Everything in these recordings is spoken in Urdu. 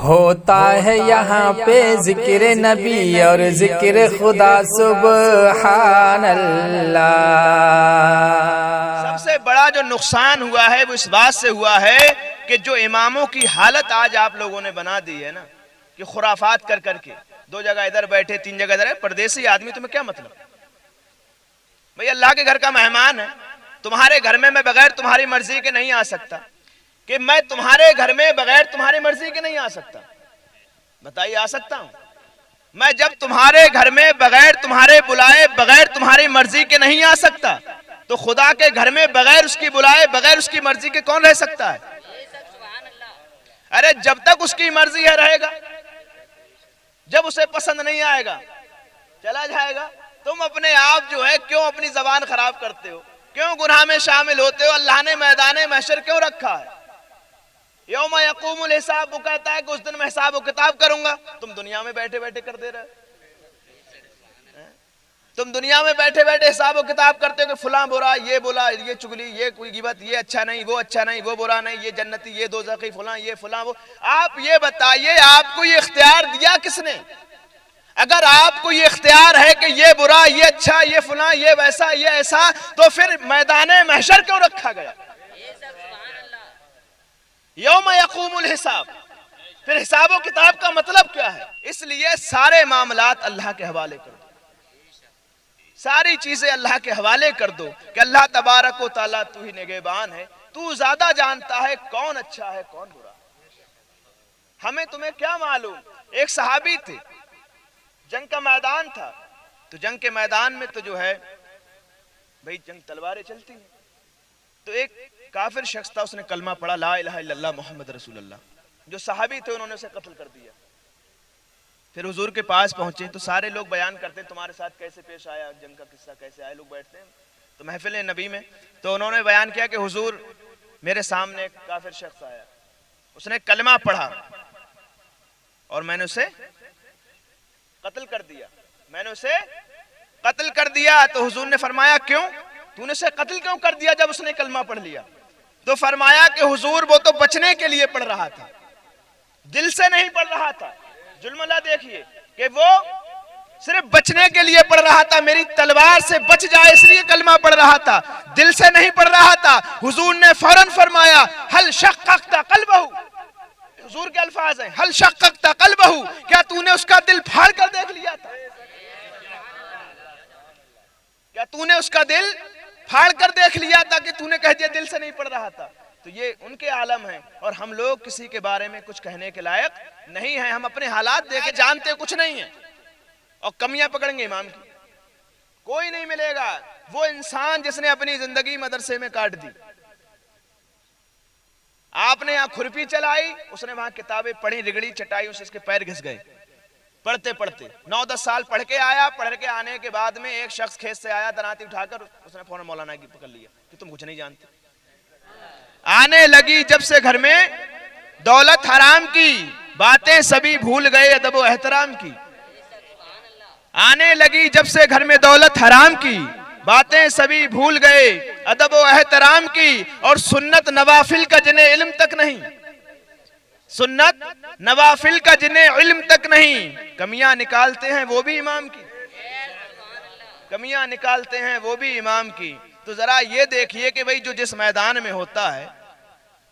ہوتا ہے یہاں پہ ذکر نبی اور ذکر خدا سبحان اللہ۔ سب سے بڑا جو نقصان ہوا ہے وہ اس بات سے ہوا ہے کہ جو اماموں کی حالت آج آپ لوگوں نے بنا دی ہے نا کہ خرافات کر کر کے دو جگہ ادھر بیٹھے تین جگہ ادھر ہے، پردیسی آدمی تمہیں کیا مطلب؟ بھئی اللہ کے گھر کا مہمان ہے، تمہارے گھر میں بغیر تمہاری مرضی کے نہیں آ سکتا، کہ میں تمہارے گھر میں بغیر تمہاری مرضی کے نہیں آ سکتا، بتائیے آ سکتا ہوں؟ میں جب تمہارے گھر میں بغیر تمہارے بلائے بغیر تمہاری مرضی کے نہیں آ سکتا تو خدا کے گھر میں بغیر اس کی بلائے بغیر اس کی مرضی کے کون رہ سکتا ہے؟ ارے جب تک اس کی مرضی ہے رہے گا، جب اسے پسند نہیں آئے گا چلا جائے گا۔ تم اپنے آپ جو ہے کیوں اپنی زبان خراب کرتے ہو، کیوں گناہ میں شامل ہوتے ہو؟ اللہ نے میدان محشر کیوں رکھا ہے؟ یوم یقوم الحساب، وہ کہتا ہے کہ اس دن میں حساب و کتاب کروں گا، تم دنیا میں بیٹھے بیٹھے کر دے رہے، تم دنیا میں بیٹھے بیٹھے حساب و کتاب کرتے ہو کہ فلاں برا، یہ بولا، یہ چگلی، یہ کوئی غیبت، یہ اچھا نہیں، وہ اچھا نہیں، وہ برا نہیں، یہ جنتی، یہ دوزخی، فلاں یہ فلاں وہ۔ آپ یہ بتائیے آپ کو یہ اختیار دیا کس نے؟ اگر آپ کو یہ اختیار ہے کہ یہ برا، یہ اچھا، یہ فلاں، یہ ویسا، یہ ایسا، تو پھر میدان محشر کیوں رکھا گیا؟ یوم یقوم الحساب، پھر حساب و کتاب کا مطلب کیا ہے؟ اس لیے سارے معاملات اللہ کے حوالے کر دو، ساری چیزیں اللہ کے حوالے کر دو کہ اللہ تبارک و تعالیٰ تو ہی نگہبان ہے، تو زیادہ جانتا ہے کون اچھا ہے کون برا۔ ہمیں تمہیں کیا معلوم؟ ایک صحابی تھے، جنگ کا میدان تھا، تو جنگ کے میدان میں تو جو ہے بھئی جنگ تلواریں چلتی ہیں، تو ایک کافر شخص تھا، اس نے کلمہ پڑھا لا الہ الا اللہ محمد رسول اللہ، جو صحابی تھے انہوں نے اسے قتل کر دیا۔ پھر حضور کے پاس پہنچے تو سارے لوگ بیان کرتے ہیں تمہارے ساتھ کیسے پیش آیا، جنگ کا قصہ کیسے آئے، لوگ بیٹھتے ہیں تو محفل نبی میں، تو انہوں نے بیان کیا کہ حضور میرے سامنے ایک کافر شخص آیا، اس نے کلمہ پڑھا اور میں نے اسے قتل کر دیا، میں نے اسے قتل کر دیا۔ تو حضور نے فرمایا کیوں؟ تو نے اسے قتل کیوں کر دیا جب اس نے کلمہ پڑھ لیا؟ تو فرمایا کہ حضور وہ تو بچنے کے لیے پڑھ رہا تھا، دل سے نہیں پڑھ رہا تھا۔ ظلم اللہ دیکھیے کہ وہ صرف بچنے کے لیے پڑھ رہا تھا، میری تلوار سے بچ جائے اس لیے کلمہ پڑھ رہا تھا، دل سے نہیں پڑھ رہا تھا۔ حضور نے فوراً فرمایا حل شققت قلبہ، حضور کے الفاظ ہیں حل شققت قلبہ، کیا تو نے اس کا دل پھاڑ کر دیکھ لیا تھا؟ کیا تو نے اس کا دل پھاڑ کر دیکھ لیا تھا کہ تو نے کہہ دیا دل سے نہیں پڑھ رہا تھا؟ تو یہ ان کے عالم ہیں اور ہم لوگ کسی کے بارے میں کچھ کہنے کے لائق نہیں ہیں، ہم اپنے حالات دیکھے جانتے کچھ نہیں ہیں، اور کمیاں پکڑیں گے امام کی کوئی نہیں ملے گا۔ وہ انسان جس نے اپنی زندگی مدرسے میں کاٹ دی، آپ نے یہاں کھرپی چلائی، اس نے وہاں کتابیں پڑھی، رگڑی چٹائی، اس کے پیر گھس گئے پڑھتے پڑھتے، 9-10 سال پڑھ کے آیا، پڑھ کے آنے کے بعد میں ایک شخص کھیت سے آیا دناتی اٹھا کر، اس نے فوراً مولانا کی پکڑ لیا کہ تم کچھ نہیں جانتے۔ آنے لگی جب سے گھر میں دولت حرام کی، باتیں سبھی بھول گئے ادب و احترام کی۔ آنے لگی جب سے گھر میں دولت حرام کی، باتیں سبھی بھول گئے ادب و احترام کی، اور سنت نوافل کا جنہیں علم تک نہیں، سنت نوافل کا جنہیں علم تک نہیں، کمیاں نکالتے ہیں وہ بھی امام کی، کمیاں نکالتے ہیں وہ بھی امام کی۔ تو ذرا یہ دیکھیے کہ بھئی جو جس میدان میں ہوتا ہے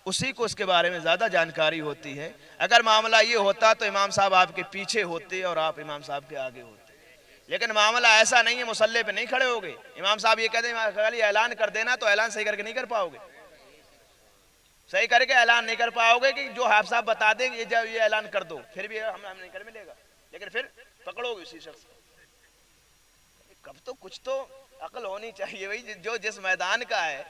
اسی کو اس کے بارے میں زیادہ جانکاری ہوتی ہے۔ اگر معاملہ یہ ہوتا تو امام صاحب آپ کے پیچھے ہوتے اور آپ امام صاحب کے آگے ہوتے، لیکن معاملہ ایسا نہیں ہے، مصلی پہ نہیں کھڑے ہوگے، امام صاحب یہ کہتے ہیں خالی اعلان کر دینا، تو اعلان صحیح کر کے نہیں کر پاؤ گے، صحیح کر کے اعلان نہیں کر پاؤ گے کہ جو آپ صاحب بتا دیں گے یہ اعلان کر دو، پھر بھی ہم نہیں کر ملے گا، لیکن پھر پکڑو گے اسی شخص کو۔ کب تو کچھ تو عقل ہونی چاہیے بھئی، جو جس میدان کا ہے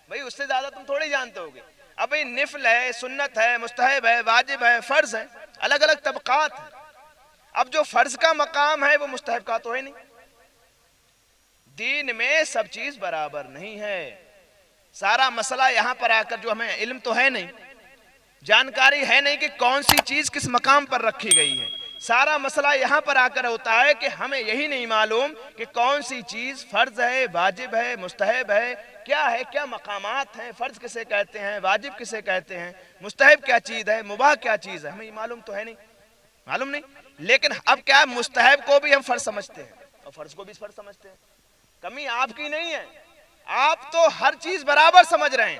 بھئی اس سے زیادہ تم تھوڑی جانتے ہوگے۔ اب بھئی نفل ہے، سنت ہے، مستحب ہے، واجب ہے، فرض ہے، الگ الگ طبقات ہیں۔ اب جو فرض کا مقام ہے وہ مستحب کا تو ہے نہیں۔ دین میں سب چیز برابر نہیں ہے۔ سارا مسئلہ یہاں پر آ کر جو ہمیں علم تو ہے نہیں، جانکاری ہے نہیں کہ کون سی چیز کس مقام پر رکھی گئی ہے، سارا مسئلہ یہاں پر آ کر ہوتا ہے کہ ہمیں یہی نہیں معلوم کہ کون سی چیز فرض ہے، واجب ہے، مستحب ہے، کیا مقامات ہیں، فرض کسے کہتے ہیں، واجب کسے کہتے ہیں، مستحب کیا چیز ہے، مباح کیا چیز ہے، ہمیں یہ معلوم تو ہے نہیں، معلوم نہیں۔ لیکن اب کیا مستحب کو بھی ہم فرض سمجھتے ہیں اور فرض کو بھی فرض سمجھتے ہیں۔ کمی آپ کی نہیں ہے، آپ تو ہر چیز برابر سمجھ رہے ہیں،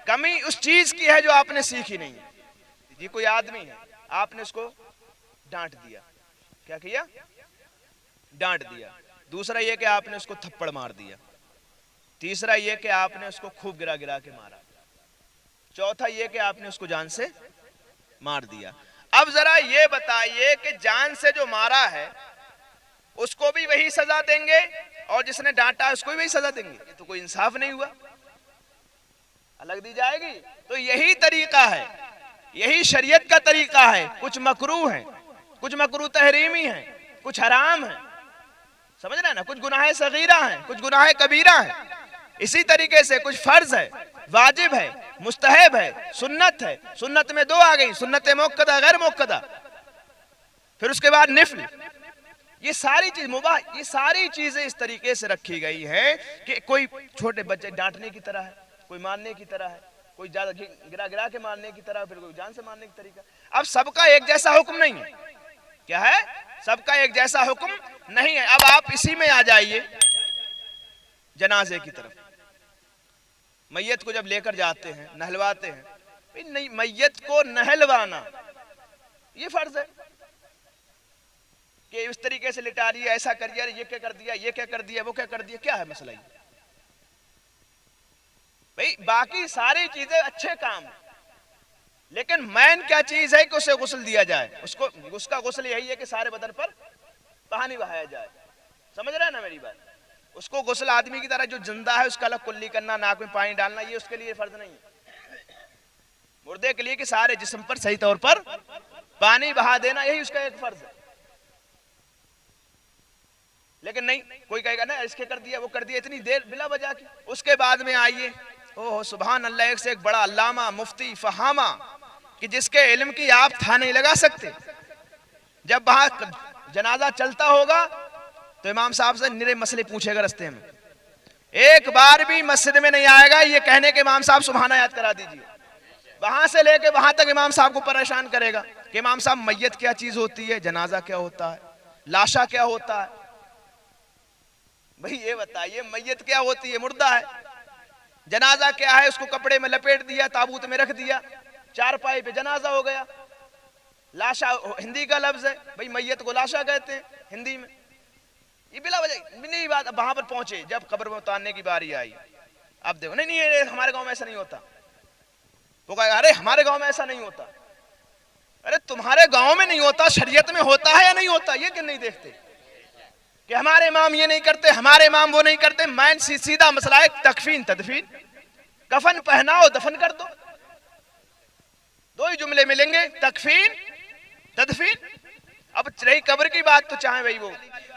کمی اس چیز کی ہے جو آپ نے سیکھی نہیں ہے۔ جی کوئی آدمی ہے، آپ نے اس کو ڈانٹ دیا، کیا کیا؟ ڈانٹ دیا۔ دوسرا یہ کہ آپ نے اس کو تھپڑ مار دیا۔ تیسرا یہ کہ آپ نے اس کو خوب گرا گرا کے مارا۔ چوتھا یہ کہ آپ نے اس کو جان سے مار دیا۔ اب ذرا یہ بتائیے کہ جان سے جو مارا ہے اس کو بھی وہی سزا دیں گے اور جس نے ڈانٹا اس کو بھی وہی سزا دیں گے؟ یہ تو کوئی انصاف نہیں ہوا، الگ دی جائے گی۔ تو یہی طریقہ ہے، یہی شریعت کا طریقہ ہے۔ کچھ مکروہ ہیں، کچھ مکروہ تحریمی ہیں، کچھ حرام ہیں، سمجھ رہے ہیں نا، کچھ گناہ صغیرہ ہیں، کچھ گناہ کبیرہ ہیں۔ اسی طریقے سے کچھ فرض ہے، واجب ہے، مستحب ہے، سنت ہے۔ سنت میں دو آ گئی، سنت موقدہ، غیر موقدہ، پھر اس کے بعد نفل۔ یہ ساری چیز مباح، یہ ساری چیزیں اس طریقے سے رکھی گئی ہیں کہ کوئی چھوٹے بچے ڈانٹنے کی طرح ہے، کوئی مارنے کی طرح ہے، کوئی زیادہ گرا گرا کے مارنے کی طرح، پھر کوئی جان سے مارنے کی طریقہ۔ اب سب کا ایک جیسا حکم نہیں ہے، کیا ہے؟ سب کا ایک جیسا حکم نہیں ہے۔ اب آپ اسی میں آ جائیے جنازے کی طرف۔ میت کو جب لے کر جاتے ہیں، نہلواتے ہیں، نہیں، میت کو نہلوانا یہ فرض ہے کہ اس طریقے سے لٹا رہی ہے، ایسا کر دیا، یہ کیا کر دیا، یہ کیا کر دیا، وہ کیا کر دیا، کیا ہے مسئلہ یہ؟ بھئی باقی ساری چیزیں اچھے کام ہیں، لیکن مین کیا چیز ہے کہ اسے غسل دیا جائے۔ اس کا غسل یہی ہے کہ سارے بدن پر پانی بہایا جائے، سمجھ رہے ہیں نا میری بات؟ اس کو غسل آدمی کی طرح جو زندہ ہے اس کا الگ کلی کرنا، ناک میں پانی ڈالنا، یہ اس کے لیے فرض نہیں ہے۔ مردے کے لیے کہ سارے جسم پر صحیح طور پر پانی بہا دینا، یہی اس کا ایک فرض ہے۔ لیکن نہیں، کوئی کہے گا نا اس کے کر دیا، وہ کر دیا، اتنی دیر بلا وجہ کی۔ اس کے بعد میں آئیے، اوہ سبحان اللہ، ایک سے ایک بڑا علامہ، مفتی، فہامہ، کہ جس کے علم کی آپ تھا نہیں لگا سکتے۔ جب وہاں جنازہ چلتا ہوگا تو امام صاحب سے نرے مسئلے پوچھے گا رستے میں، ایک بار بھی مسجد میں نہیں آئے گا یہ کہنے کہ امام صاحب سبحانہ یاد کرا دیجئے۔ وہاں سے لے کے وہاں تک امام صاحب کو پریشان کرے گا کہ امام صاحب میت کیا چیز ہوتی ہے، جنازہ کیا ہوتا ہے، لاشا کیا ہوتا ہے۔ بھئی یہ بتائیے میت کیا ہوتی ہے؟ مردہ ہے۔ جنازہ کیا ہے؟ اس کو کپڑے میں لپیٹ دیا، تابوت میں رکھ دیا، چارپائی پہ جنازہ ہو گیا۔ لاشا ہندی کا لفظ ہے، بھئی میت کو لاشا کہتے ہیں ہندی میں۔ یہ بلا وجہ نہیں بات۔ اب وہاں پر پہنچے، جب قبر میں اتارنے کی باری آئی، اب دیکھو نہیں ہمارے گاؤں میں ایسا نہیں ہوتا۔ وہ کہا ارے ہمارے گاؤں میں ایسا نہیں ہوتا۔ ارے تمہارے گاؤں میں نہیں ہوتا، شریعت میں ہوتا ہے یا نہیں ہوتا؟ یہ کہ نہیں دیکھتے کہ ہمارے امام یہ نہیں کرتے، ہمارے امام وہ نہیں کرتے؟ مین سیدھا مسئلہ ہے تکفین تدفین، کفن پہناؤ دفن کر دو، دو ہی جملے ملیں گے، تکفین تدفین۔ اب رہی قبر کی بات تو چاہے بھئی وہ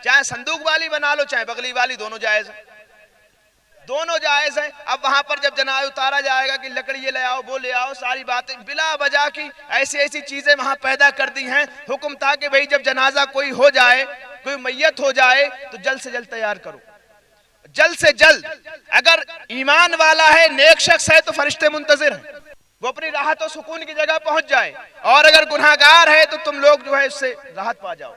چاہے صندوق والی بنا لو چاہے بغلی والی، دونوں جائز ہیں، دونوں جائز ہیں۔ اب وہاں پر جب جنازہ اتارا جائے گا کہ لکڑی یہ لے آؤ وہ لے آؤ، ساری باتیں بلا وجہ کی ایسی ایسی چیزیں وہاں پیدا کر دی ہیں۔ حکم تھا کہ بھئی جب جنازہ کوئی ہو جائے، کوئی میت ہو جائے تو جلد سے جلد تیار کرو، جلد سے جلد۔ اگر ایمان والا ہے، نیک شخص ہے تو فرشتے منتظر ہیں، وہ اپنی راحت و سکون کی جگہ پہنچ جائے، اور اگر گناہگار ہے تو تم لوگ جو ہے اس سے راحت پا جاؤ۔